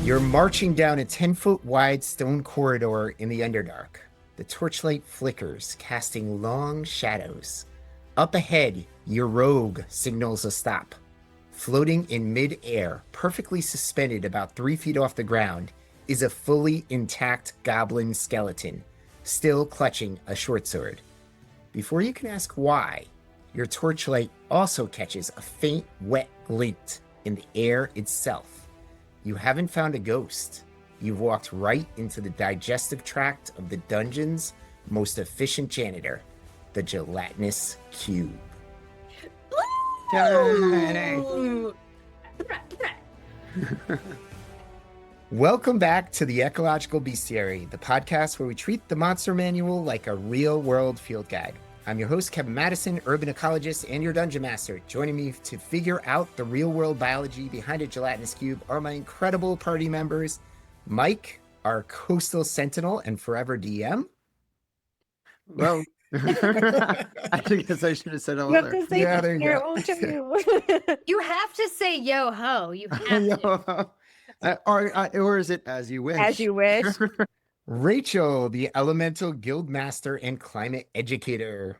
You're marching down a 10-foot wide stone corridor in the Underdark. The torchlight flickers, casting long shadows. Up ahead, your rogue signals a stop. Floating in mid-air, perfectly suspended about 3 feet off the ground, is a fully intact goblin skeleton, still clutching a short sword. Before you can ask why, your torchlight also catches a faint, wet glint in the air itself. You haven't found a ghost. You've walked right into the digestive tract of the dungeon's most efficient janitor, the Gelatinous Cube. Welcome back to the Ecological Bestiary, the podcast where we treat the monster manual like a real-world field guide. I'm your host, Kevin Matteson, urban ecologist and your dungeon master. Joining me to figure out the real-world biology behind a gelatinous cube are my incredible party members, Mike, our coastal sentinel and forever DM. Well, I guess I should have said hello. You have to say Yeah, there you here, go. won't you? You have to say yo ho. You have to. Or is it as you wish? As you wish. Rachel, the elemental guild master and climate educator.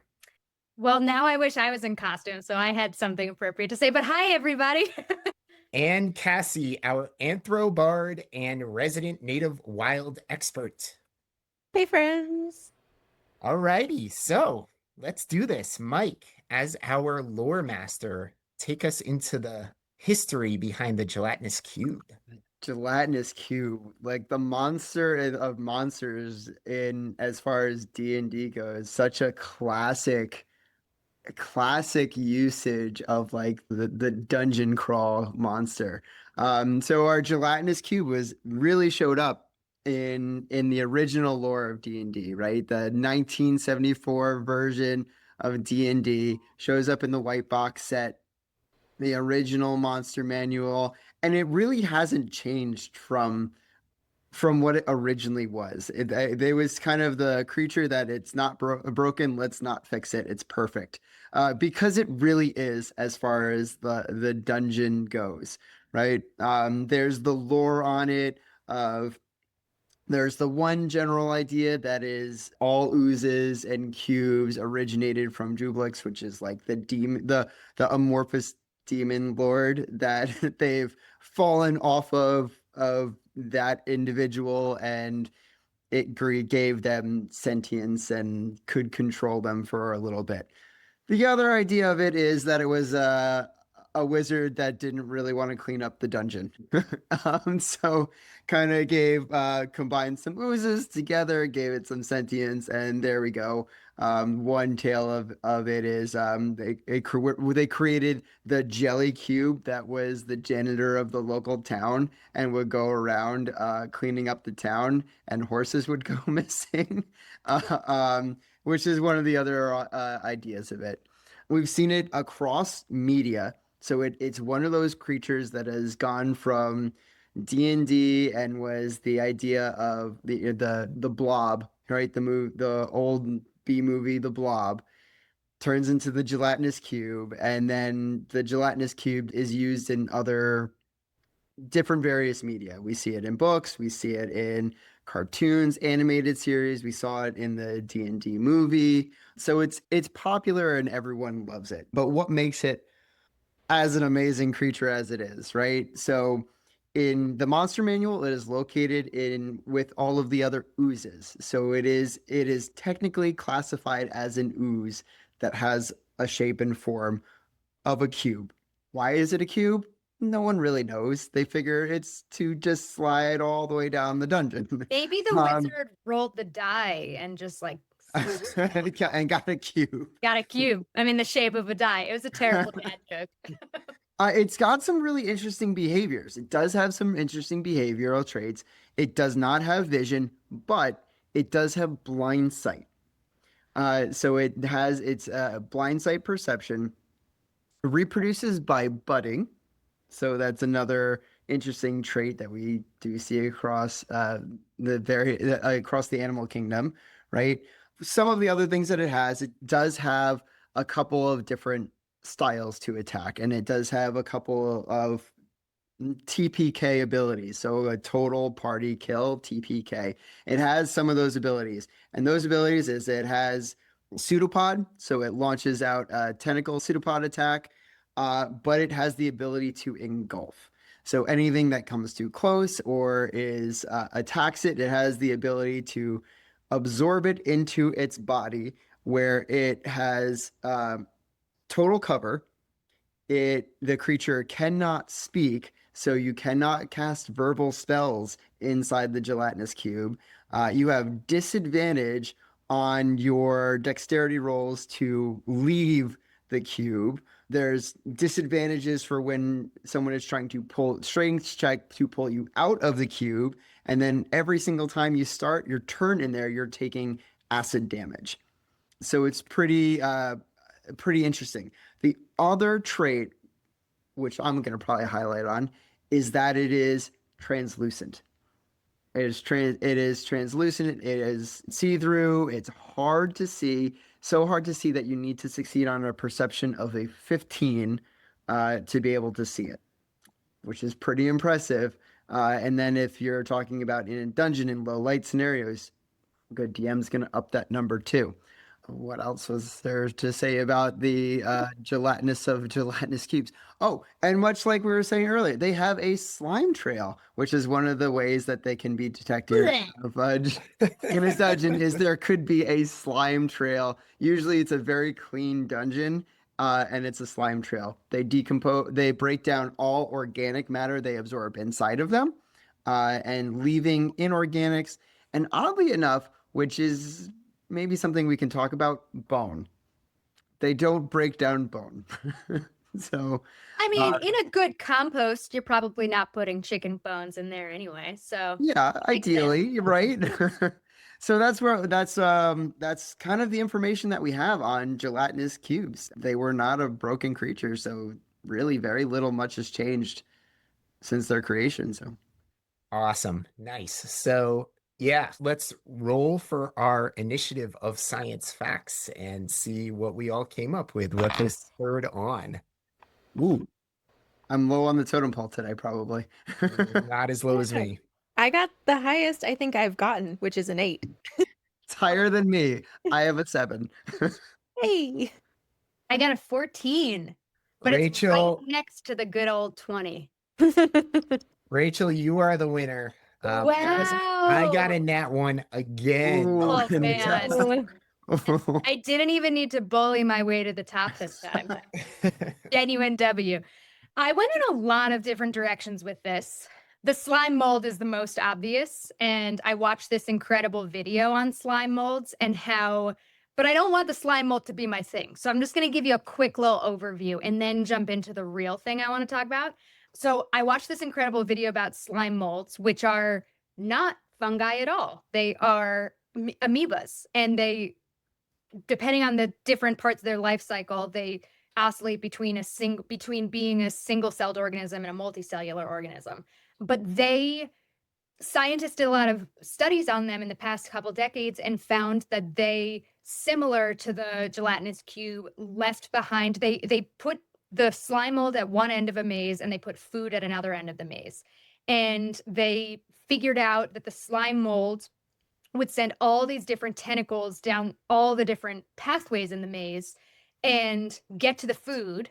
Well, now I wish I was in costume, so I had something appropriate to say. But hi, everybody. And Cassie, our anthro bard and resident native wild expert. Hey, friends. Alrighty, so let's do this. Mike, as our lore master, take us into the history behind the gelatinous cube. Gelatinous cube, like the monster of monsters in as far as D&D goes, such a classic usage of like the dungeon crawl monster. So our gelatinous cube really showed up in the original lore of D&D, right? The 1974 version of D&D shows up in the white box set, the original monster manual, and it really hasn't changed from what it originally was. It was kind of the creature that it's not broken, let's not fix it, it's perfect. Because it really is, as far as the dungeon goes, right? There's the lore on it of there's the one general idea that is all oozes and cubes originated from Jublix, which is like the demon, the amorphous demon lord that they've fallen off of that individual, and it gave them sentience and could control them for a little bit. The other idea of it is that it was a wizard that didn't really want to clean up the dungeon. So kind of combined some oozes together, gave it some sentience, and there we go. One tale of it is they created the jelly cube that was the janitor of the local town and would go around cleaning up the town, and horses would go missing, which is one of the other ideas of it. We've seen it across media. So it's one of those creatures that has gone from D&D and was the idea of the Blob, right? The old B movie, The Blob, turns into the gelatinous cube, and then the gelatinous cube is used in other different various media. We see it in books, we see it in cartoons, animated series, we saw it in the D&D movie. So it's popular and everyone loves it. But what makes it as an amazing creature as it is, right? So in the monster manual, it is located with all of the other oozes. So it is technically classified as an ooze that has a shape and form of a cube. Why is it a cube? No one really knows. They figure it's to just slide all the way down the dungeon. Maybe the wizard rolled the die and just like and got a cube. got a cube. I mean, the shape of a die. It was a terrible dad joke. It's got some really interesting behaviors. It does have some interesting behavioral traits. It does not have vision, but it does have blind sight. So it has its blind sight perception. It reproduces by budding. So that's another interesting trait that we do see across across the animal kingdom, right? Some of the other things that it does have a couple of different styles to attack, and it does have a couple of TPK abilities. So a total party kill, TPK. It has some of those abilities. And those abilities is it has pseudopod, so it launches out a tentacle pseudopod attack, but it has the ability to engulf. So anything that comes too close or is attacks it, it has the ability to absorb it into its body, where it has total cover. The creature cannot speak, so you cannot cast verbal spells inside the gelatinous cube. You have disadvantage on your dexterity rolls to leave the cube. There's disadvantages for when someone is trying to pull strength check to pull you out of the cube, and then every single time you start your turn in there, you're taking acid damage. So it's pretty interesting. The other trait, which I'm going to probably highlight on, is that it is translucent. It is translucent. It is see-through. It's hard to see. So hard to see that you need to succeed on a perception of a 15 to be able to see it, which is pretty impressive. And then if you're talking about in a dungeon in low light scenarios, good DM's going to up that number too. What else was there to say about the gelatinous cubes? Oh, and much like we were saying earlier, they have a slime trail, which is one of the ways that they can be detected in a dungeon. Is there could be a slime trail. Usually, it's a very clean dungeon, and it's a slime trail. They break down all organic matter they absorb inside of them, and leaving inorganics. And oddly enough, which is maybe something we can talk about, bone. They don't break down bone. So, I mean, in a good compost, you're probably not putting chicken bones in there anyway. So yeah, ideally, right? So that's kind of the information that we have on gelatinous cubes. They were not a broken creature, so really very little much has changed since their creation. So Awesome. Nice. So, yeah, let's roll for our initiative of science facts and see what we all came up with, what this spurred on. ooh, I'm low on the totem pole today, probably. Not as low as me. I got the highest I think I've gotten, which is an 8. It's higher than me. I have a 7. Hey. I got a 14, but it's right Rachel, next to the good old 20. Rachel, you are the winner. Guys, I got a nat one again. Ooh, Oh, in the man. test. I didn't even need to bully my way to the top this time. Genuine W. I went in a lot of different directions with this. The slime mold is the most obvious, and I watched this incredible video on slime molds and how, but I don't want the slime mold to be my thing. So I'm just going to give you a quick little overview and then jump into the real thing I want to talk about. So I watched this incredible video about slime molds, which are not fungi at all. They are amoebas, and they, depending on the different parts of their life cycle, they oscillate between being a single-celled organism and a multicellular organism. But scientists did a lot of studies on them in the past couple decades and found that they, similar to the gelatinous cube, left behind, they put the slime mold at one end of a maze and they put food at another end of the maze. And they figured out that the slime mold would send all these different tentacles down all the different pathways in the maze and get to the food,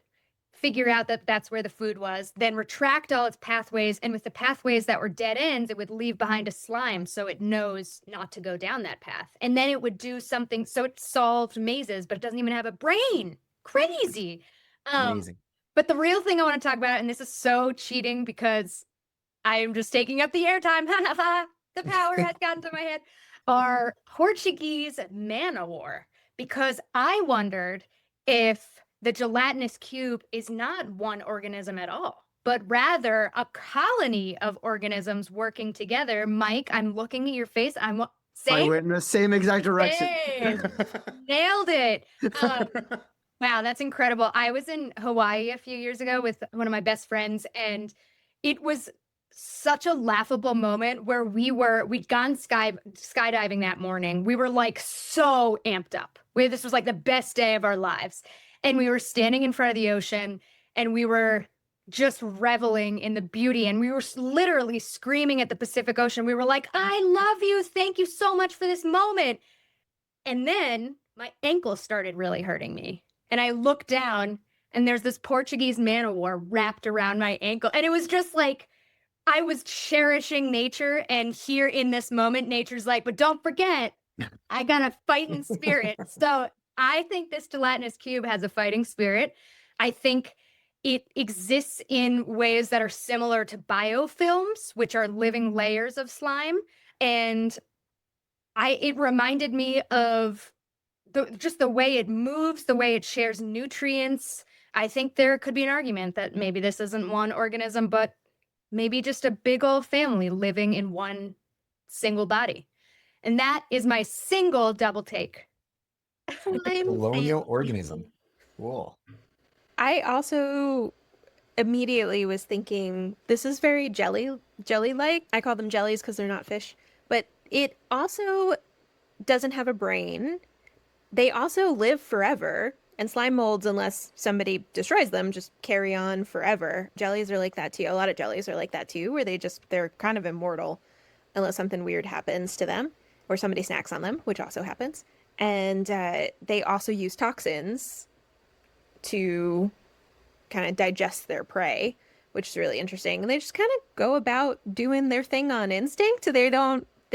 figure out that that's where the food was, then retract all its pathways. And with the pathways that were dead ends, it would leave behind a slime so it knows not to go down that path. And then it would do something. So it solved mazes, but it doesn't even have a brain. Crazy. Amazing. But the real thing I want to talk about, and this is so cheating because I am just taking up the airtime. The power has gotten to my head. Are Portuguese Man of War, because I wondered if the gelatinous cube is not one organism at all, but rather a colony of organisms working together. Mike, I'm looking at your face. I'm I saying went in the same exact direction. nailed it. Wow, that's incredible. I was in Hawaii a few years ago with one of my best friends, and it was such a laughable moment where we'd gone skydiving that morning. We were like so amped up. This was like the best day of our lives. And we were standing in front of the ocean and we were just reveling in the beauty. And we were literally screaming at the Pacific Ocean. We were like, I love you. Thank you so much for this moment. And then my ankle started really hurting me. And I looked down and there's this Portuguese Man of War wrapped around my ankle. And it was just like, I was cherishing nature. And here in this moment, nature's like, but don't forget, I got a fighting spirit. So I think this gelatinous cube has a fighting spirit. I think it exists in ways that are similar to biofilms, which are living layers of slime. And it reminded me of just the way it moves, the way it shares nutrients. I think there could be an argument that maybe this isn't one organism, but maybe just a big old family living in one single body. And that is my single double take. Colonial organism. Cool. I also immediately was thinking this is very jelly-like. I call them jellies because they're not fish, but it also doesn't have a brain. They also live forever, and slime molds, unless somebody destroys them, just carry on forever. Jellies are like that too. A lot of jellies are like that too, where they're kind of immortal unless something weird happens to them or somebody snacks on them, which also happens. And they also use toxins to kind of digest their prey, which is really interesting. And they just kind of go about doing their thing on instinct. They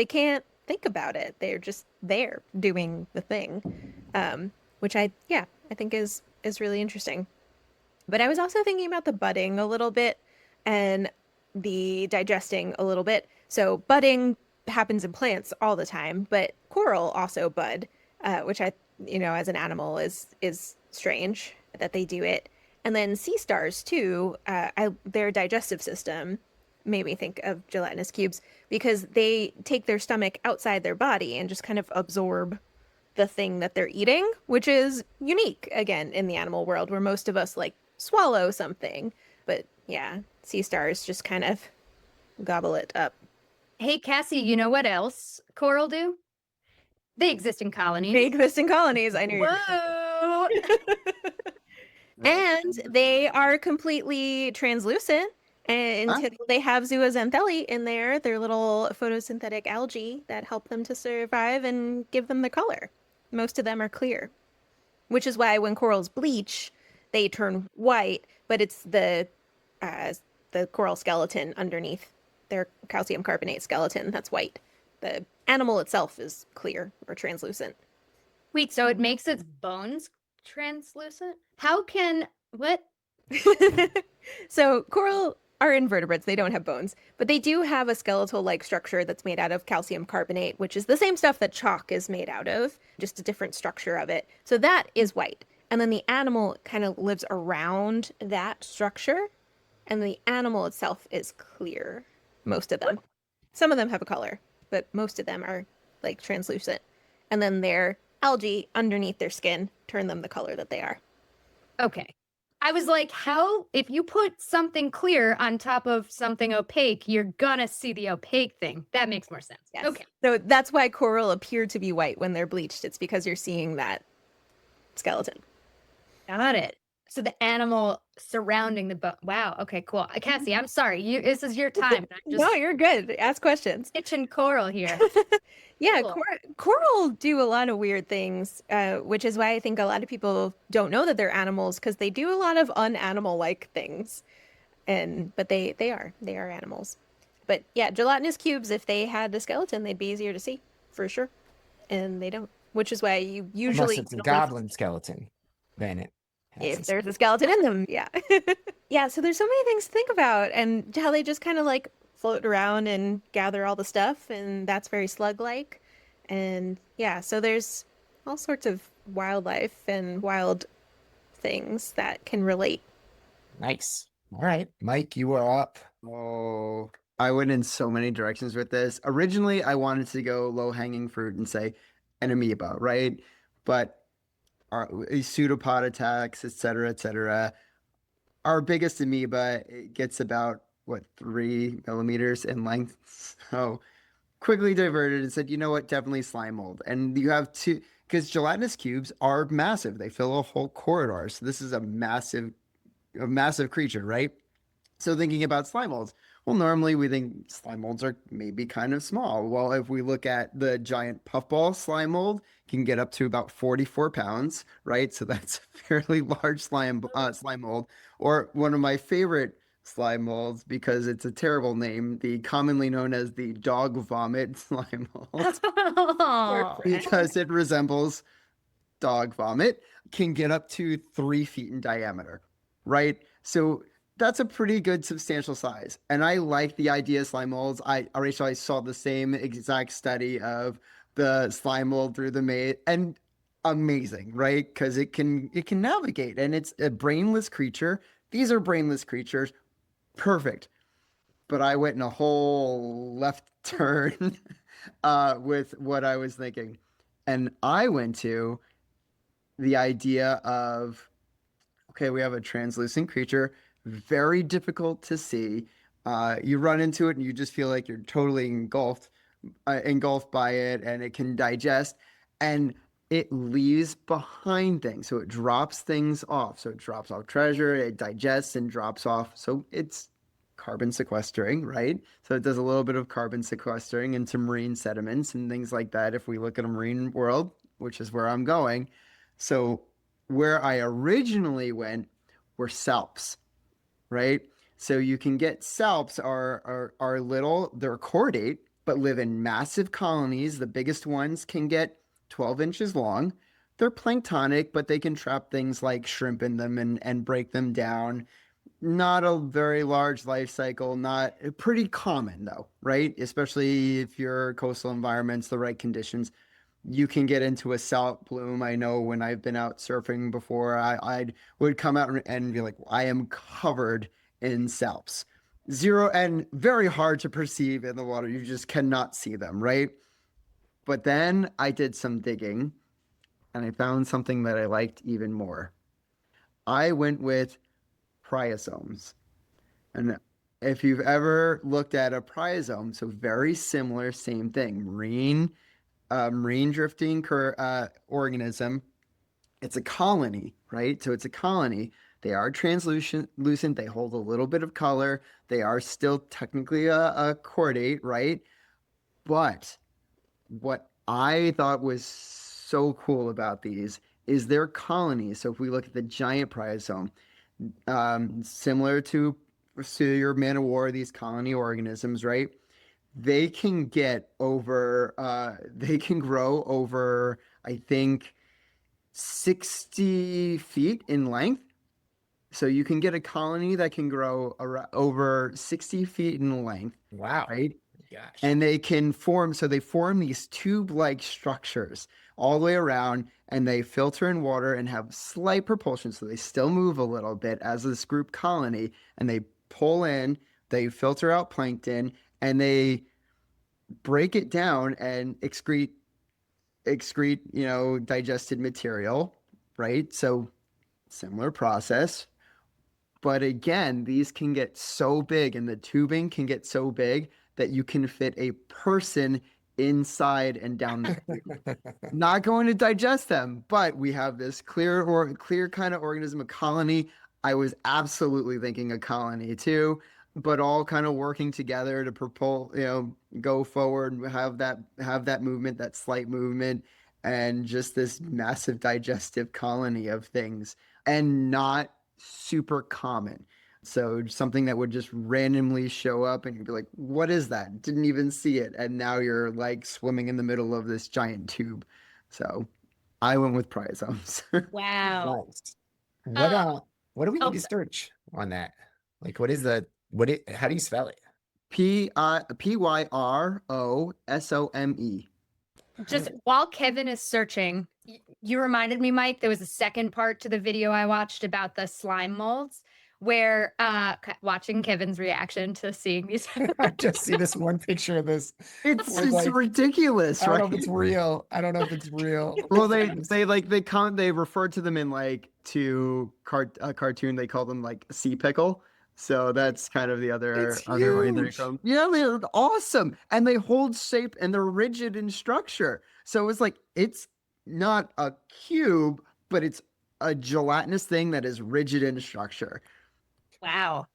can't think about it. They're just there doing the thing, which I think is really interesting. But I was also thinking about the budding a little bit and the digesting a little bit. So budding happens in plants all the time, but coral also bud, which as an animal is strange that they do it. And then sea stars too, their digestive system made me think of gelatinous cubes because they take their stomach outside their body and just kind of absorb the thing that they're eating, which is unique again in the animal world where most of us like swallow something. But yeah, sea stars just kind of gobble it up. Hey, Cassie, you know what else coral do? They exist in colonies. They exist in colonies. I knew. Whoa! And they are completely translucent. And they have zooxanthellae in there, their little photosynthetic algae that help them to survive and give them the color. Most of them are clear, which is why when corals bleach, they turn white, but it's the coral skeleton underneath their calcium carbonate skeleton that's white. The animal itself is clear or translucent. Wait, so it makes its bones translucent? What? So coral are invertebrates. They don't have bones, but they do have a skeletal-like structure that's made out of calcium carbonate, which is the same stuff that chalk is made out of, just a different structure of it. So that is white. And then the animal kind of lives around that structure, and the animal itself is clear, most of them. Some of them have a color, but most of them are like translucent. And then their algae underneath their skin turn them the color that they are. Okay. I was like, if you put something clear on top of something opaque, you're gonna see the opaque thing. That makes more sense. Yes. Okay. So that's why coral appear to be white when they're bleached. It's because you're seeing that skeleton. Got it. So the animal surrounding the bone. Wow. Okay, cool. Cassie, I'm sorry. This is your time. I'm just No, you're good. Ask questions. itching coral here. Yeah, Cool. coral do a lot of weird things, which is why I think a lot of people don't know that they're animals because they do a lot of unanimal-like things. But they are animals. But yeah, gelatinous cubes, if they had a skeleton, they'd be easier to see for sure. And they don't, which is why you usually Unless it's a goblin skeleton, then it has if there's a skeleton in them, yeah. Yeah, so there's so many things to think about and how they just kind of like float around and gather all the stuff, and that's very slug-like. And yeah, so there's all sorts of wildlife and wild things that can relate. Nice. All right, Mike, you are up. Oh, I went in so many directions with this. Originally, I wanted to go low-hanging fruit and say an amoeba, right? But pseudopod attacks, et cetera. Our biggest amoeba, it gets about, 3 millimeters in length. So quickly diverted and said, you know what, definitely slime mold. And you have two, because gelatinous cubes are massive. They fill a whole corridor. So this is a massive creature, right? So thinking about slime molds, well, normally we think slime molds are maybe kind of small. Well, if we look at the giant puffball slime mold, it can get up to about 44 pounds, right? So that's a fairly large slime mold. Or one of my favorite slime molds, because it's a terrible name, the commonly known as the dog vomit slime mold, because it resembles dog vomit, can get up to 3 feet in diameter, right? So that's a pretty good substantial size. And I like the idea of slime molds. I saw the same exact study of the slime mold through the maze, and amazing, right? Because it can navigate, and it's a brainless creature. These are brainless creatures. Perfect. But I went in a whole left turn with what I was thinking. And I went to the idea of, okay, we have a translucent creature, very difficult to see. You run into it and you just feel like you're totally engulfed by it, and it can digest, and it leaves behind things. So it drops things off. So it drops off treasure, it digests and drops off. So it's carbon sequestering, right? So it does a little bit of carbon sequestering into marine sediments and things like that. If we look at a marine world, which is where I'm going. So where I originally went were salps, right? So you can get salps are little, they're chordate, but live in massive colonies. The biggest ones can get 12 inches long. They're planktonic, but they can trap things like shrimp in them and break them down. Not a very large life cycle, not pretty common though, right? Especially if you're coastal environments, the right conditions, you can get into a salp bloom. I know when I've been out surfing before, I would come out and be like, I am covered in salps. Zero and very hard to perceive in the water. You just cannot see them, right? But then I did some digging and I found something that I liked even more. I went with Pyrosomes. And if you've ever looked at a pyrosom, so very similar, same thing, marine drifting organism. It's a colony, right? So it's a colony. They are translucent, they hold a little bit of color. They are still technically a chordate, right? But what I thought was so cool about these is their colonies. So if we look at the giant pyrosom, similar to your man of war, these colony organisms, right? They can they can grow over, I think, 60 feet in length. So you can get a colony that can grow over 60 feet in length, Wow. right? Gosh. And they can form, so they form these tube-like structures all the way around, and they filter in water and have slight propulsion. So they still move a little bit as this group colony, and they pull in, they filter out plankton, and they break it down and excrete, digested material, right? So similar process. But again, these can get so big, and the tubing can get so big that you can fit a person inside and down the tube. Not going to digest them, but we have this clear kind of organism, a colony. I was absolutely thinking a colony too, but all kind of working together to propel, go forward, have that movement, that slight movement, and just this massive digestive colony of things, and not super common. So something that would just randomly show up and you'd be like, what is that? Didn't even see it. And now you're like swimming in the middle of this giant tube. So I went with Pyrosomes. Wow. Nice. Uh, What do we oh, need to search on that? Like, how do you spell it? Pyrosome. Just while Kevin is searching, you reminded me, Mike, there was a second part to the video I watched about the slime molds where watching Kevin's reaction to seeing these. I just see this one picture of this. It's like, ridiculous, I don't right? know if it's real. I don't know if it's real. Well, they refer to them in like a cartoon. They call them like sea pickle. So that's kind of the other It's way they huge. come. Yeah, they're awesome, and they hold shape and they're rigid in structure. So it's like it's not a cube, but it's a gelatinous thing that is rigid in structure. Wow.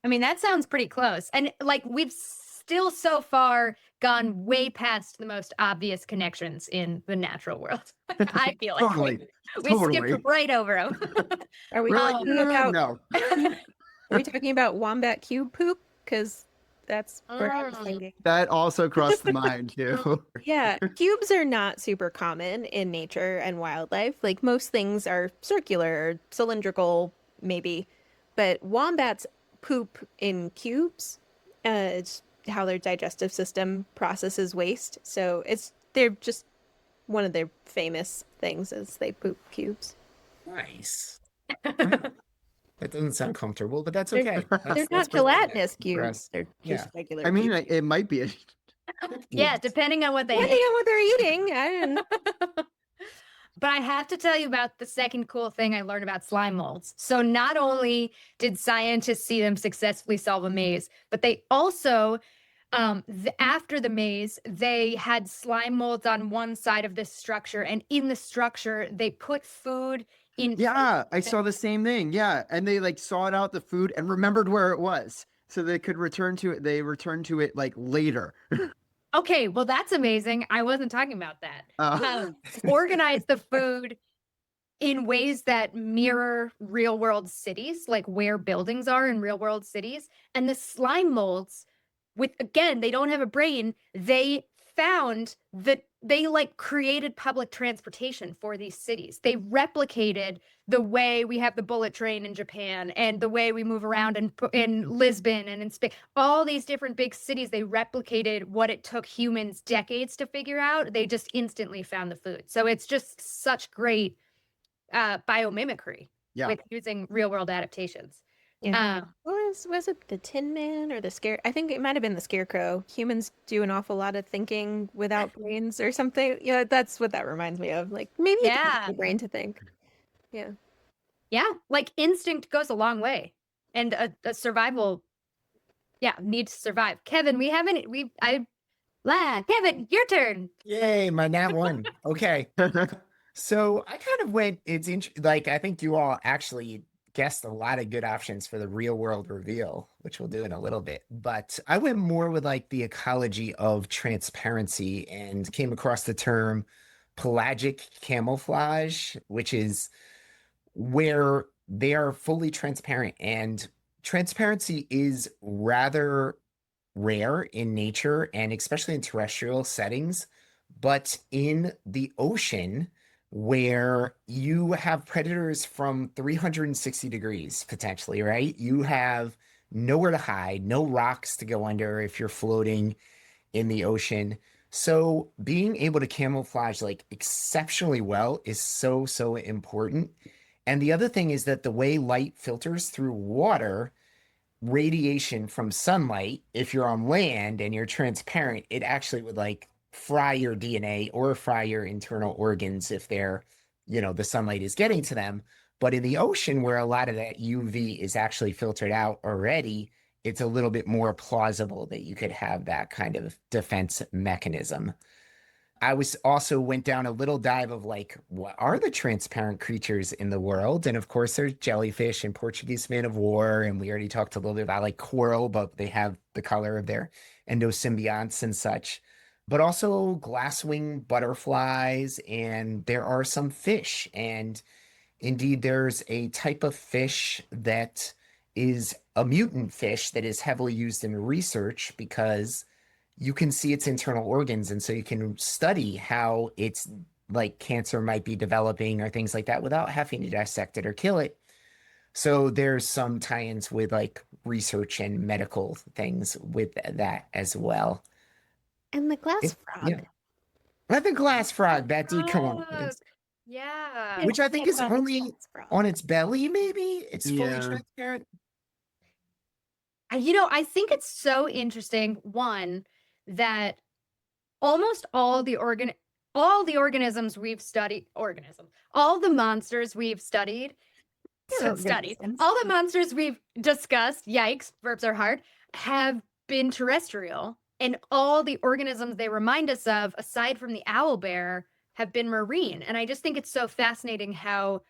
I mean, that sounds pretty close. And like we've still so far gone way past the most obvious connections in the natural world. I feel like Totally. we Totally. skipped right over them. Are we We're like, talking about no. Are we talking about wombat cube poop? Because that's where I was Mm. thinking. That also crossed the mind too. Yeah, cubes are not super common in nature and wildlife. Like most things are circular or cylindrical, maybe, but wombats poop in cubes. It's how their digestive system processes waste. So they're just one of their famous things is they poop cubes. Nice. That doesn't sound comfortable, but that's They're- okay. They're That's not personal gelatinous for cubes. us. They're Yeah. just regular I mean, cubes. it might be. Yeah, depending on what they Depending on what they're eating, I don't. But I have to tell you about the second cool thing I learned about slime molds. So not only did scientists see them successfully solve a maze, but they also, after the maze, they had slime molds on one side of this structure, and in the structure, they put food in. Yeah, I saw the same thing. Yeah, and they like sought out the food and remembered where it was, so they could return to it. They returned to it like later. Okay, well, that's amazing. I wasn't talking about that. Organize the food in ways that mirror real world cities, like where buildings are in real world cities. And the slime molds, with again, they don't have a brain. They found that they like created public transportation for these cities. They replicated the way we have the bullet train in Japan and the way we move around in Lisbon and in Spain. All these different big cities, they replicated what it took humans decades to figure out. They just instantly found the food. So it's just such great biomimicry Yeah. with using real world adaptations. Yeah. Was it the Tin Man or the Scare? I think it might have been the Scarecrow. Humans do an awful lot of thinking without brains or something. Yeah, that's what that reminds me of. Like maybe you don't Yeah. have a brain to think. Yeah. Yeah, like instinct goes a long way, and a survival. Yeah, need to survive. Kevin, Kevin, your turn. Yay, my nat one. Okay. So I kind of went, like, I think you all actually guessed a lot of good options for the real world reveal, which we'll do in a little bit. But I went more with like the ecology of transparency and came across the term pelagic camouflage, which is where they are fully transparent. And transparency is rather rare in nature and especially in terrestrial settings. But in the ocean, where you have predators from 360 degrees potentially, right? You have nowhere to hide, no rocks to go under if you're floating in the ocean. So being able to camouflage like exceptionally well is so, so important. And the other thing is that the way light filters through water, radiation from sunlight, if you're on land and you're transparent, it actually would like fry your DNA or fry your internal organs if they're, the sunlight is getting to them. But in the ocean, where a lot of that UV is actually filtered out already, it's a little bit more plausible that you could have that kind of defense mechanism. I was also went down a little dive of like, what are the transparent creatures in the world? And of course, there's jellyfish and Portuguese Man of War. And we already talked a little bit about like coral, but they have the color of their endosymbionts and such. But also glasswing butterflies, and there are some fish. And indeed, there's a type of fish that is a mutant fish that is heavily used in research because you can see its internal organs. And so you can study how it's like cancer might be developing or things like that without having to dissect it or kill it. So there's some tie-ins with like research and medical things with that as well. And the glass It- frog. yeah. But the glass frog, that did come on, Frog. Yeah. which I think is About the only glass frog. on its belly, maybe? It's fully Yeah. transparent. I think it's so interesting, one, that almost all the organisms we've studied, all the monsters we've studied, Organisms. all the monsters we've discussed, yikes, verbs are hard, have been terrestrial. And all the organisms they remind us of, aside from the owl bear, have been marine. And I just think it's so fascinating how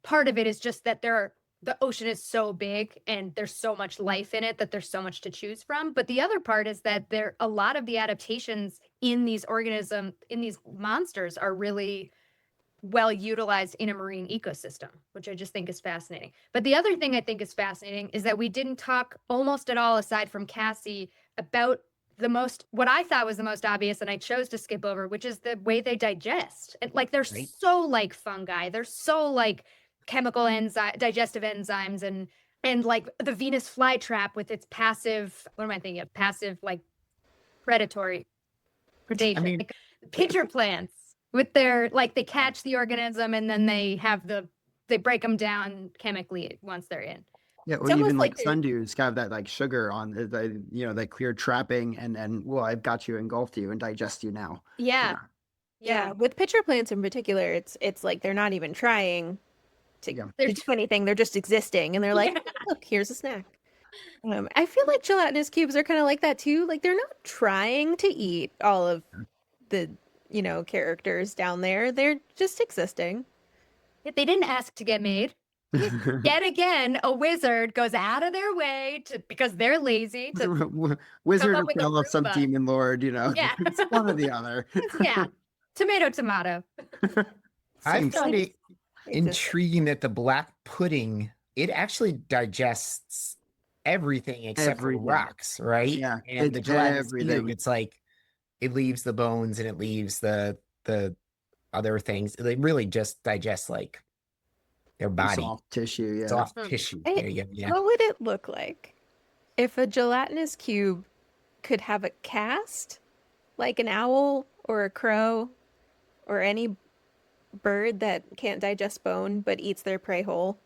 part of it is just that they're the ocean is so big and there's so much life in it that there's so much to choose from. But the other part is that a lot of the adaptations in these organisms, in these monsters, are really well utilized in a marine ecosystem, which I just think is fascinating. But the other thing I think is fascinating is that we didn't talk almost at all, aside from Cassie, about what I thought was the most obvious, and I chose to skip over, which is the way they digest. And like, they're Right. so like fungi. They're so like chemical digestive enzymes, and like the Venus flytrap with its passive, what am I thinking of? Passive, like predatory predation. I mean, like pitcher plants with their, like, they catch the organism and then they break them down chemically once they're in. Yeah, or It's almost even like like the- sundews have that like sugar on the, that clear trapping, and well, I've got you, engulfed you, and digest you now. Yeah. Yeah, with pitcher plants in particular, it's like they're not even trying to, Yeah. to do anything. They're just existing, and they're like, "Oh, look, here's a snack." I feel like gelatinous cubes are kind of like that too. Like they're not trying to eat all of the characters down there. They're just existing. They didn't ask to get made. Yet again, a wizard goes out of their way because they're lazy to Wizard up or with a tale of some Roomba. demon lord, Yeah. it's one or the other. yeah, tomato. I Same found it Existing. intriguing that the black pudding, it actually digests everything except Everything. for rocks, right? Yeah, And it's the gelatinous everything. cube, it's like it leaves the bones and it leaves the other things. They really just digest like their body, Soft tissue, yeah. soft Hmm. tissue. Hey, There you go. Yeah. What would it look like if a gelatinous cube could have a cast, like an owl or a crow or any bird that can't digest bone but eats their prey whole?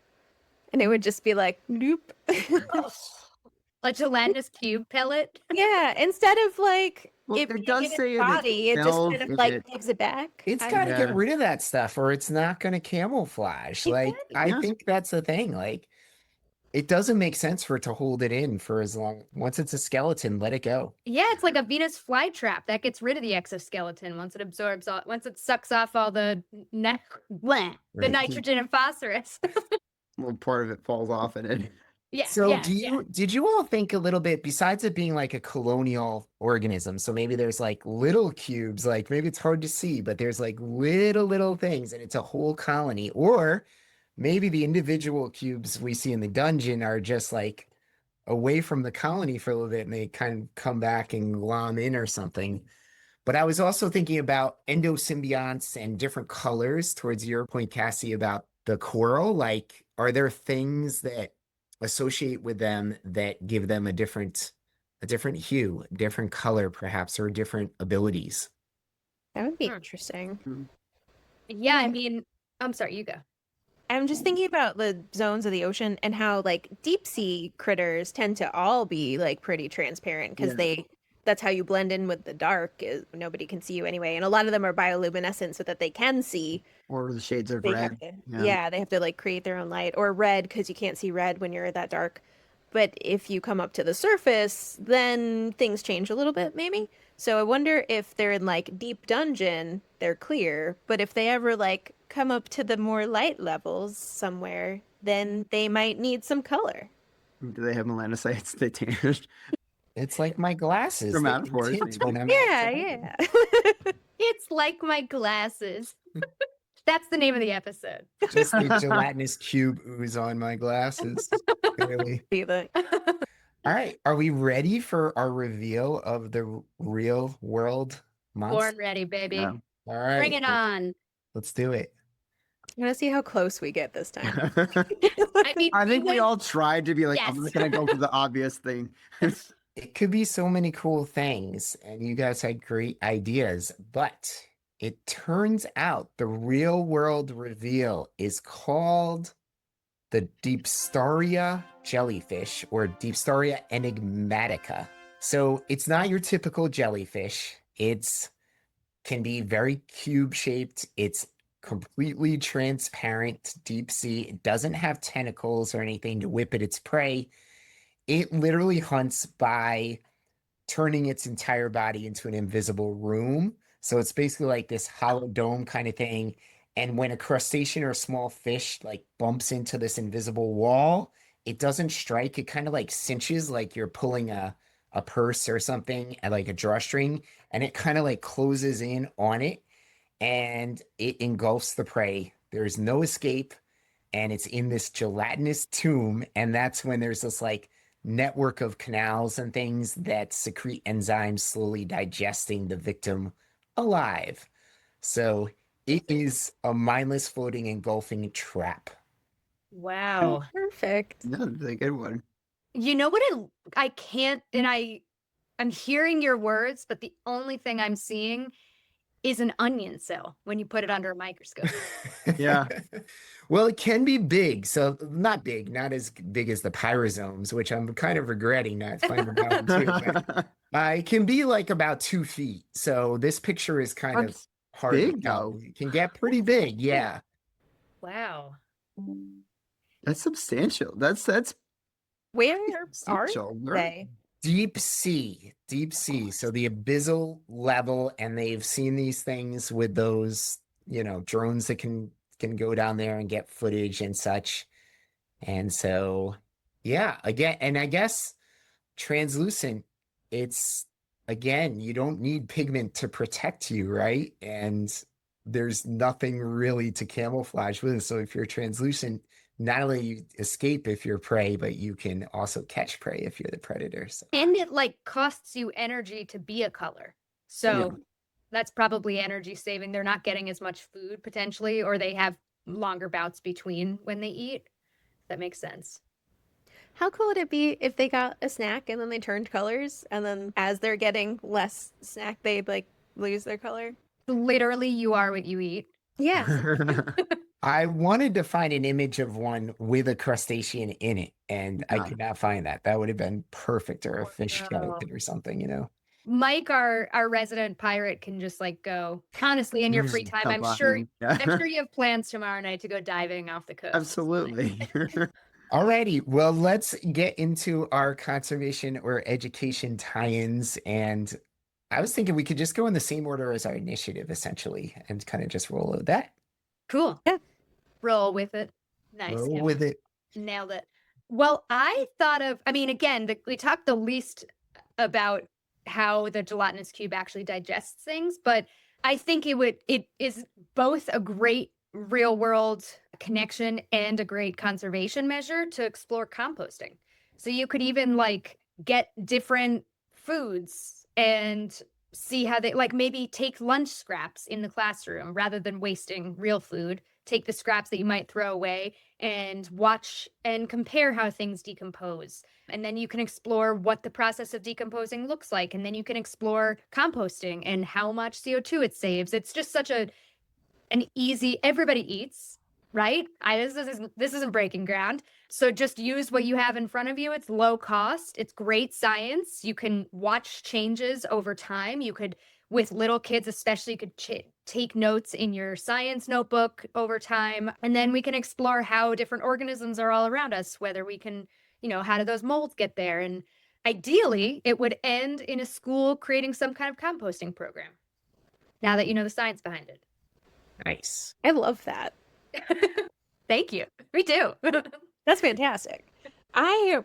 And it would just be like, nope. A gelatinous cube pellet. Yeah, instead of like Well, it it being does in its say in its body, it just spells kind of if like it- gives it back. It's I- got to get Yeah. rid of that stuff or it's not going to camouflage. Like, I Yeah. think that's the thing. Like, it doesn't make sense for it to hold it in for as long. Once it's a skeleton, let it go. Yeah, it's like a Venus flytrap that gets rid of the exoskeleton once it sucks off all the the Right. nitrogen and phosphorus. Well, part of it falls off in it. yeah. So yeah, did you all think a little bit, besides it being like a colonial organism, so maybe there's like little cubes, like maybe it's hard to see, but there's like little things and it's a whole colony, or maybe the individual cubes we see in the dungeon are just like away from the colony for a little bit and they kind of come back and glom in or something. But I was also thinking about endosymbionts and different colors towards your point, Cassie, about the coral. Like, are there things that associate with them that give them a different hue, different color, perhaps, or different abilities? That would be Hmm. interesting. yeah. I mean, I'm sorry, you go. I'm just thinking about the zones of the ocean and how like deep sea critters tend to all be like pretty transparent because Yeah. that's how you blend in with the dark. Is nobody can see you anyway, and a lot of them are bioluminescent so that they can see. Or the shades of They red. have to, Yeah. yeah, they have to like create their own light, or red because you can't see red when you're that dark. But if you come up to the surface, then things change a little bit, maybe. So I wonder if they're in like deep dungeon, they're clear, but if they ever like come up to the more light levels somewhere, then they might need some color. Do they have melanocytes? They tan. It's like my glasses. From They out of course, tint maybe. when I'm Yeah, outside. yeah. It's like my glasses. That's the name of the episode. Just the gelatinous cube ooze on my glasses. Clearly. Be the- All right. Are we ready for our reveal of the real world monster? Born ready, baby. Yeah. All right. Bring it on. Let's do it. I'm gonna see how close we get this time. I mean, I think we went- all tried to be like, I'm Yes. not gonna go for the obvious thing. It could be so many cool things, and you guys had great ideas, but it turns out the real world reveal is called the Deepstaria Jellyfish or Deepstaria enigmatica. So it's not your typical jellyfish. It's can be very cube shaped. It's completely transparent, deep sea. It doesn't have tentacles or anything to whip at its prey. It literally hunts by turning its entire body into an invisible room. So it's basically like this hollow dome kind of thing. And when a crustacean or a small fish like bumps into this invisible wall, it doesn't strike. It kind of like cinches like you're pulling a purse or something at like a drawstring, and it kind of like closes in on it and it engulfs the prey. There's no escape, and it's in this gelatinous tomb. And that's when there's this like network of canals and things that secrete enzymes, slowly digesting the victim alive. So it is a mindless, floating, engulfing trap. Wow. Perfect. No, that's a good one. You know what I can't, and I'm hearing your words, but the only thing I'm seeing is an onion cell when you put it under a microscope. Yeah. Well, it can be big. So not big, not as big as the pyrosomes, which I'm kind of regretting not finding out too. But, it can be like about 2 feet. So this picture is kind of That's hard to big, tell. though. It can get pretty big. Yeah. Wow. That's substantial. That's Where are substantial. they? Deep sea, deep sea. So the abyssal level, and they've seen these things with those, drones that can go down there and get footage and such. And so, yeah, again, and I guess translucent, it's again, you don't need pigment to protect you, right? And there's nothing really to camouflage with. So if you're translucent, not only you escape if you're prey, but you can also catch prey if you're the predator. So. And it like costs you energy to be a color. So that's probably energy saving. They're not getting as much food potentially, or they have longer bouts between when they eat. That makes sense. How cool would it be if they got a snack and then they turned colors, and then as they're getting less snack, they like lose their color? Literally, you are what you eat. Yeah. I wanted to find an image of one with a crustacean in it, and I could not find that. That would have been perfect, or a fish skeleton or something, Mike, our resident pirate, can just like go honestly in your free time. I'm sure you have plans tomorrow night to go diving off the coast. Absolutely. Alrighty, well, let's get into our conservation or education tie-ins. And I was thinking we could just go in the same order as our initiative, essentially, and kind of just roll with that. Cool. Yeah. Roll with it. Nice. Roll with it. Nailed it. Well, I thought of, again, we talked the least about how the gelatinous cube actually digests things, but I think it is both a great real world connection and a great conservation measure to explore composting. So you could even like get different foods and see how they like maybe take lunch scraps in the classroom rather than wasting real food. Take the scraps that you might throw away and watch and compare how things decompose. And then you can explore what the process of decomposing looks like. And then you can explore composting and how much CO2 it saves. It's just such an easy, everybody eats, right? This isn't breaking ground. So just use what you have in front of you. It's low cost. It's great science. You can watch changes over time. You could, with little kids especially, you could take notes in your science notebook over time. And then we can explore how different organisms are all around us, whether we can, how do those molds get there? And ideally, it would end in a school creating some kind of composting program, now that you know the science behind it. Nice. I love that. Thank you. Me too. That's fantastic. I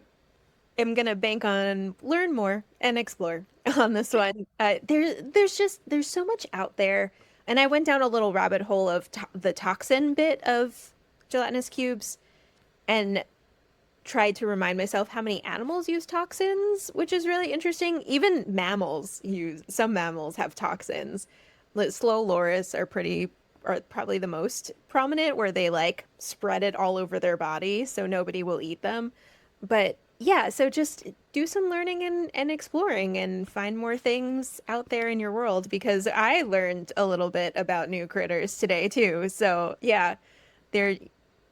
am going to bank on learn more and explore on this one. There's so much out there. And I went down a little rabbit hole of the toxin bit of gelatinous cubes and tried to remind myself how many animals use toxins, which is really interesting. Even some mammals have toxins. Slow loris are probably the most prominent, where they like spread it all over their body so nobody will eat them. But yeah, so just do some learning and exploring and find more things out there in your world, because I learned a little bit about new critters today too. So yeah,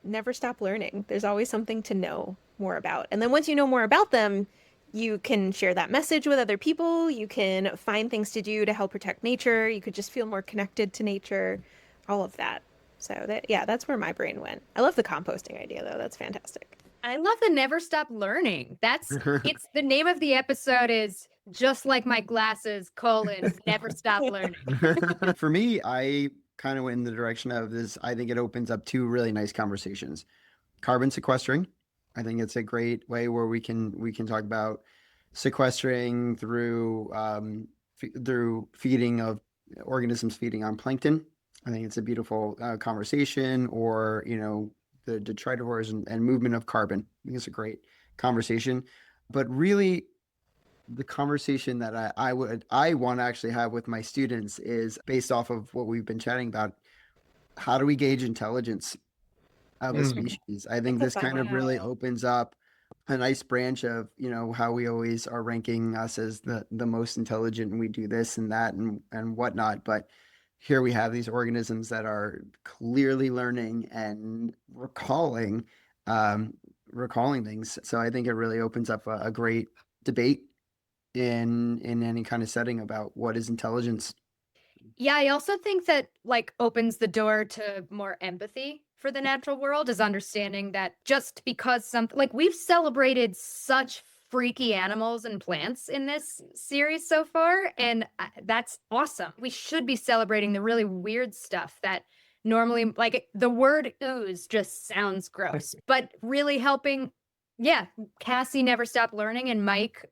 never stop learning. There's always something to know more about. And then once you know more about them, you can share that message with other people. You can find things to do to help protect nature. You could just feel more connected to nature, all of that. So that's where my brain went. I love the composting idea though. That's fantastic. I love the never stop learning. It's the name of the episode is just like my glasses, never stop learning. For me, I kind of in the direction of this, I think it opens up two really nice conversations. Carbon sequestering. I think it's a great way where we can talk about sequestering through feeding of organisms feeding on plankton. I think it's a beautiful conversation, or the detritivores and movement of carbon. I think it's a great conversation, but really the conversation that I want to actually have with my students is based off of what we've been chatting about. How do we gauge intelligence of a species? I think That's this a fun kind of one. really opens up a nice branch of how we always are ranking us as the most intelligent, and we do this and that and whatnot. But here we have these organisms that are clearly learning and recalling things. So I think it really opens up a great debate in any kind of setting about what is intelligence. Yeah, I also think that like opens the door to more empathy for the natural world, is understanding that just because something like we've celebrated such freaky animals and plants in this series so far, and that's awesome. We should be celebrating the really weird stuff that normally, like the word ooze just sounds gross, but really helping. Yeah, Cassie never stopped learning, and Mike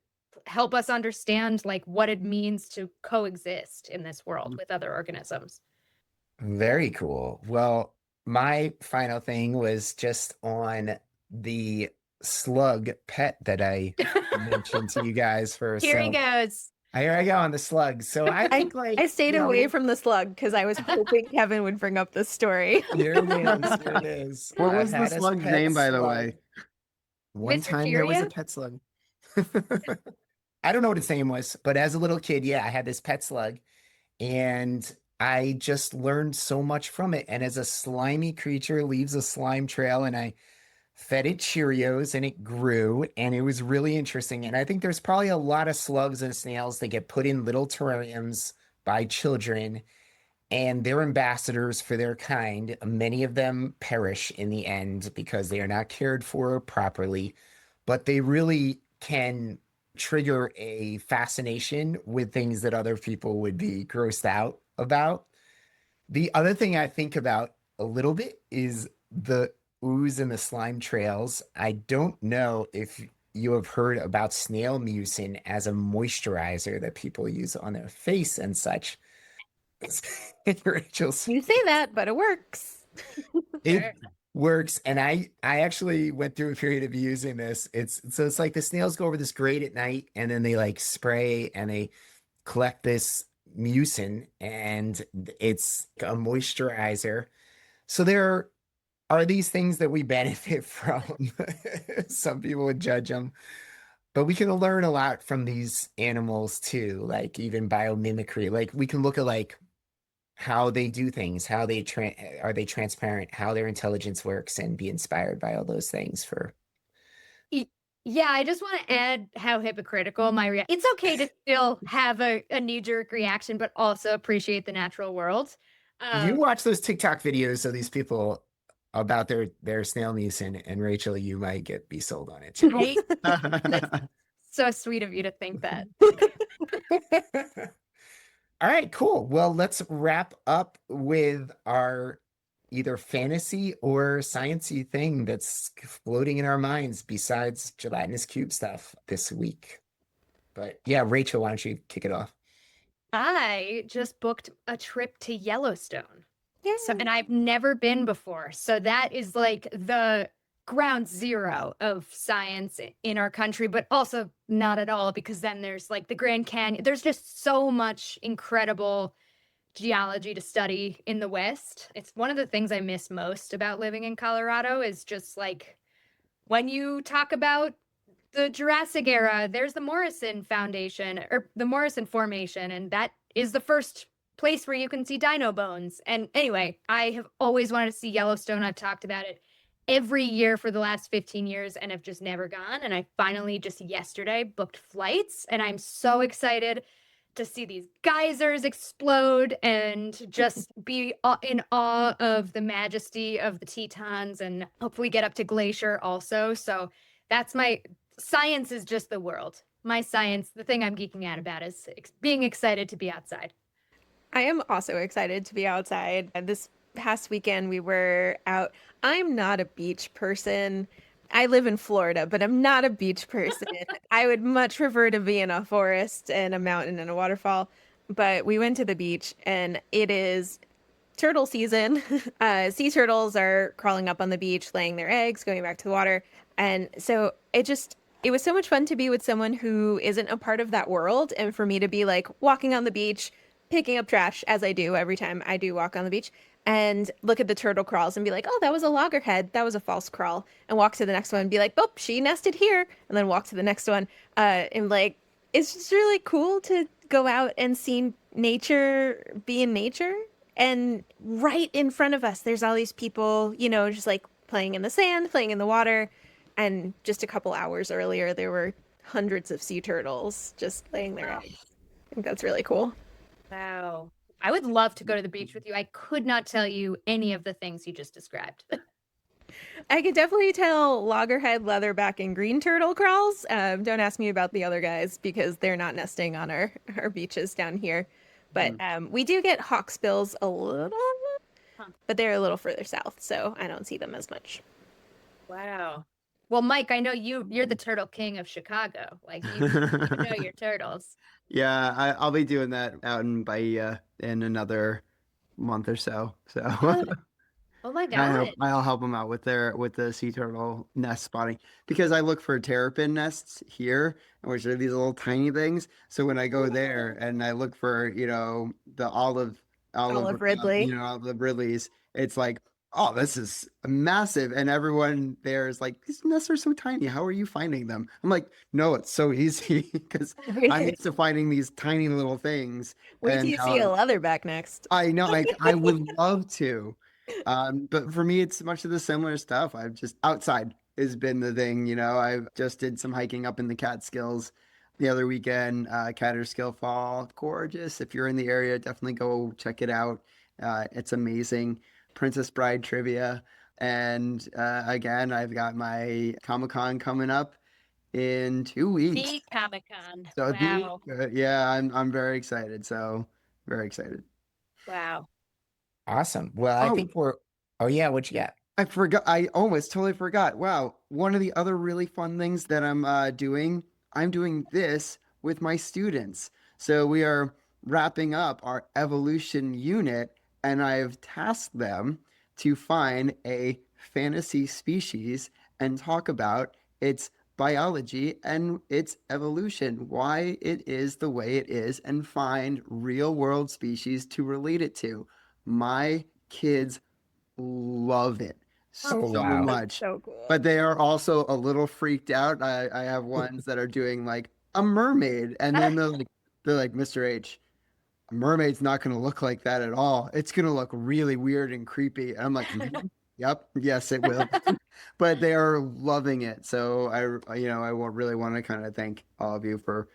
help us understand like what it means to coexist in this world with other organisms. Very cool. Well, my final thing was just on the slug pet that I mentioned to you guys first. Here he So goes. here I go on the slug. So I think I stayed away from the slug because I was hoping Kevin would bring up this story. Here it is. Here it is. What I was the had a slug's pet name, by the slug. way? One Mr. time there was a Curia? pet slug. I don't know what its name was, but as a little kid, yeah, I had this pet slug and I just learned so much from it. And as a slimy creature leaves a slime trail, and I fed it Cheerios and it grew, and it was really interesting. And I think there's probably a lot of slugs and snails that get put in little terrariums by children, and they're ambassadors for their kind. Many of them perish in the end because they are not cared for properly, but they really can trigger a fascination with things that other people would be grossed out about. The other thing I think about a little bit is the ooze and the slime trails. I don't know if you have heard about snail mucin as a moisturizer that people use on their face and such. Rachel's, You say that, but it works. it works, and I actually went through a period of using this. It's like the snails go over this grate at night, and then they like spray and they collect this mucin, and it's a moisturizer. So there are these things that we benefit from. Some people would judge them, but we can learn a lot from these animals too, like even biomimicry. Like we can look at like how they do things, how they are they transparent, how their intelligence works, and be inspired by all those things for. Yeah, I just want to add how hypocritical it's okay to still have a knee-jerk reaction, but also appreciate the natural world. You watch those TikTok videos of these people about their snail mucin, and Rachel, you might be sold on it too. Right? That's so sweet of you to think that. All right, cool. Well, let's wrap up with our either fantasy or sciencey thing that's floating in our minds besides gelatinous cube stuff this week. But yeah, Rachel, why don't you kick it off? I just booked a trip to Yellowstone. Yeah. And I've never been before. So that is like the ground zero of science in our country, but also not at all, because then there's like the Grand Canyon. There's just so much incredible geology to study in the West. It's one of the things I miss most about living in Colorado is just like when you talk about the Jurassic era, there's the Morrison Foundation or the Morrison Formation, and that is the first place where you can see dino bones. And anyway, I have always wanted to see Yellowstone. I've talked about it every year for the last 15 years and have just never gone. And I finally just yesterday booked flights, and I'm so excited to see these geysers explode and just be in awe of the majesty of the Tetons, and hopefully get up to Glacier also. So that's my science is just the world. My science, the thing I'm geeking out about is being excited to be outside. I am also excited to be outside. This past weekend, we were out. I'm not a beach person. I live in Florida, but I'm not a beach person. I would much prefer to be in a forest and a mountain and a waterfall. But we went to the beach, and it is turtle season. Sea turtles are crawling up on the beach, laying their eggs, going back to the water. And so it was so much fun to be with someone who isn't a part of that world. And for me to be like walking on the beach, picking up trash as I do every time I do walk on the beach and look at the turtle crawls and be like, oh, that was a loggerhead. That was a false crawl. And walk to the next one and be like, oh, she nested here. And then walk to the next one. And like, it's just really cool to go out and see nature be in nature. And right in front of us, there's all these people, just like playing in the sand, playing in the water. And just a couple hours earlier, there were hundreds of sea turtles just laying their eggs. I think that's really cool. Wow. I would love to go to the beach with you. I could not tell you any of the things you just described. I could definitely tell loggerhead, leatherback, and green turtle crawls. Don't ask me about the other guys because they're not nesting on our beaches down here. But we do get hawksbills a little, but they're a little further south, so I don't see them as much. Wow. Well, Mike, I know you're the turtle king of Chicago. Like you know your turtles. Yeah, I'll be doing that out in Bahia in another month or so. So Oh my I'll help them out with the sea turtle nest spotting because I look for terrapin nests here, which are these little tiny things. So when I go there and I look for the Olive Ridley. the Ridleys, it's like, oh, this is massive, and everyone there is like, these nests are so tiny. How are you finding them? I'm like, no, it's so easy because I'm used to finding these tiny little things. Wait till And you see a leatherback next. I know, like I would love to. But for me, it's much of the similar stuff. I've just outside has been the thing, I've just did some hiking up in the Catskills the other weekend. Catterskill Fall, gorgeous. If you're in the area, definitely go check it out. It's amazing. Princess Bride trivia. And again, I've got my Comic-Con coming up in 2 weeks. The Comic-Con. So Wow. yeah, I'm very excited. So very excited. Wow. Awesome. Well, I think oh yeah, what you got? I forgot. I almost totally forgot. Wow. One of the other really fun things that I'm doing this with my students. So we are wrapping up our evolution unit, and I've tasked them to find a fantasy species and talk about its biology and its evolution, why it is the way it is, and find real world species to relate it to. My kids love it so wow. much. So cool. But they are also a little freaked out. I have ones that are doing like a mermaid, and then they're like, Mr. H, a mermaid's not going to look like that at all. It's going to look really weird and creepy. And I'm like, yep, yes, it will. But they are loving it. So I really want to kind of thank all of you for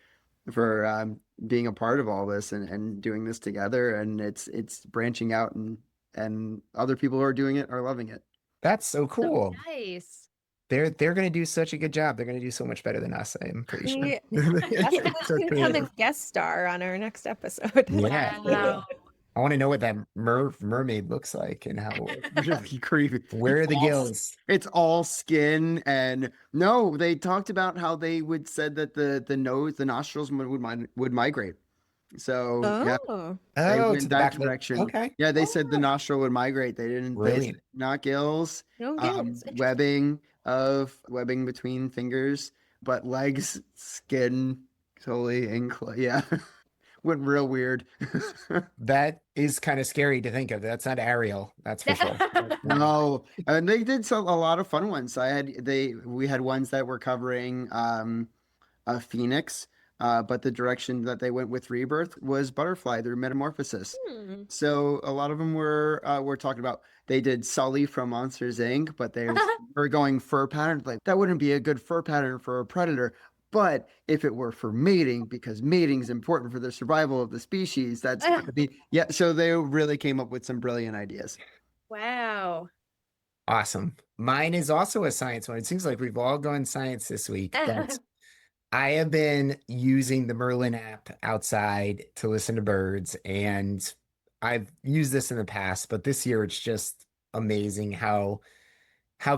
being a part of all this and doing this together. And it's branching out, and other people who are doing it are loving it. That's so cool. So nice. They're going to do such a good job. They're going to do so much better than us, I'm pretty sure. That's going to become a guest star on our next episode. Yeah. Wow. I want to know what that mermaid looks like and how Really creepy. where are the gills? It's all skin, and no, they talked about how they said that the nostrils would migrate. So yeah, they Oh, went to the that back of the- direction. Okay. Yeah, they said the nostril would migrate. They didn't. They Brilliant. said not gills. No gills. Webbing between fingers, but legs, skin, totally yeah. Went real weird. That is kind of scary to think of. That's not Ariel, that's for sure. No, and they did a lot of fun ones. We had ones that were covering a phoenix, but the direction that they went with rebirth was butterfly through metamorphosis. So a lot of them were talking about. They did Sully from Monsters Inc., but they were going fur pattern. Like that wouldn't be a good fur pattern for a predator. But if it were for mating, because mating is important for the survival of the species, that's going to be yeah. So they really came up with some brilliant ideas. Wow. Awesome. Mine is also a science one. It seems like we've all gone science this week, but I have been using the Merlin app outside to listen to birds, and I've used this in the past, but this year it's just amazing how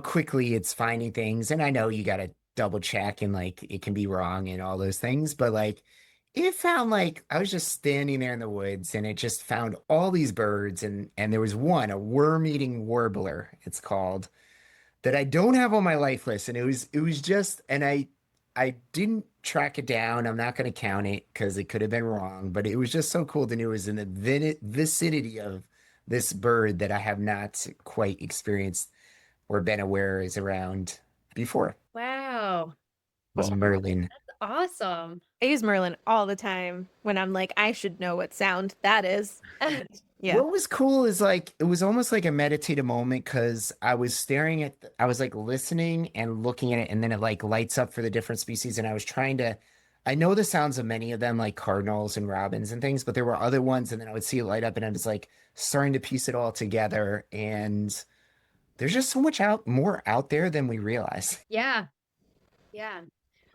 quickly it's finding things. And I know you got to double check and like it can be wrong and all those things, but like it found like I was just standing there in the woods and it just found all these birds and there was one, a worm-eating warbler, it's called, that I don't have on my life list. And it was just and I didn't track it down. I'm not going to count it because it could have been wrong, but it was just so cool to know it was in the vicinity of this bird that I have not quite experienced or been aware is around before. Wow. Was Merlin. Awesome. I use Merlin all the time when I'm like, I should know what sound that is. Yeah. What was cool is like it was almost like a meditative moment because I was staring at I was like listening and looking at it and then it like lights up for the different species and I was trying to I know the sounds of many of them like cardinals and robins and things, but there were other ones and then I would see it light up and I was like starting to piece it all together and there's just so much more out there than we realize. Yeah. Yeah.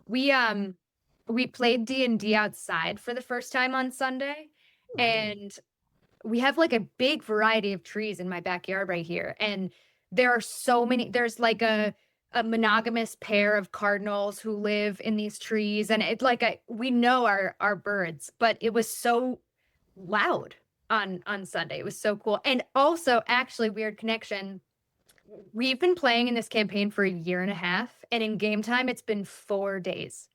We played D&D outside for the first time on Sunday, and we have like a big variety of trees in my backyard right here. And there are so many, there's like a monogamous pair of cardinals who live in these trees. And it's like we know our birds, but it was so loud on Sunday. It was so cool. And also, actually, weird connection. We've been playing in this campaign for a year and a half, and in game time, it's been 4 days.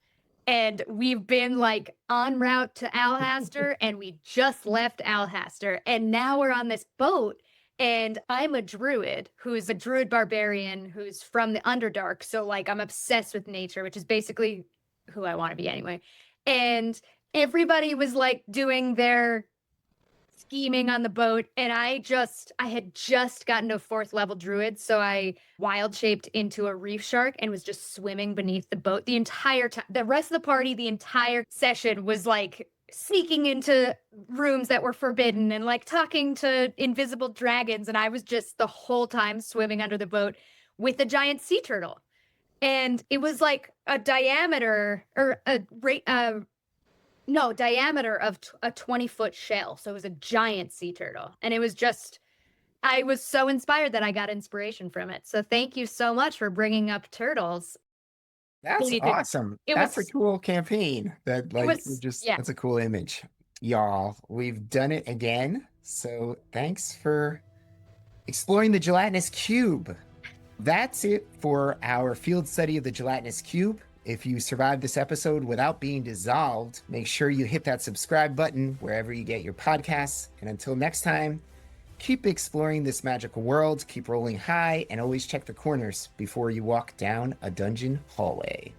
And we've been like en route to Alhaster, and we just left Alhaster. And now we're on this boat, and I'm a druid who's a druid barbarian who's from the Underdark. So, like, I'm obsessed with nature, which is basically who I want to be anyway. And everybody was like doing their scheming on the boat, and I had just gotten to a 4th level druid, so I wild shaped into a reef shark and was just swimming beneath the boat the entire time. The rest of the party, the entire session was like sneaking into rooms that were forbidden and like talking to invisible dragons, and I was just the whole time swimming under the boat with a giant sea turtle. And it was like a diameter or diameter of a 20-foot shell. So it was a giant sea turtle. And it was just, I was so inspired that I got inspiration from it. So thank you so much for bringing up turtles. That's awesome. That's a cool campaign. That's a cool image. Y'all, we've done it again. So thanks for exploring the gelatinous cube. That's it for our field study of the gelatinous cube. If you survived this episode without being dissolved, make sure you hit that subscribe button wherever you get your podcasts. And until next time, keep exploring this magical world, keep rolling high, and always check the corners before you walk down a dungeon hallway.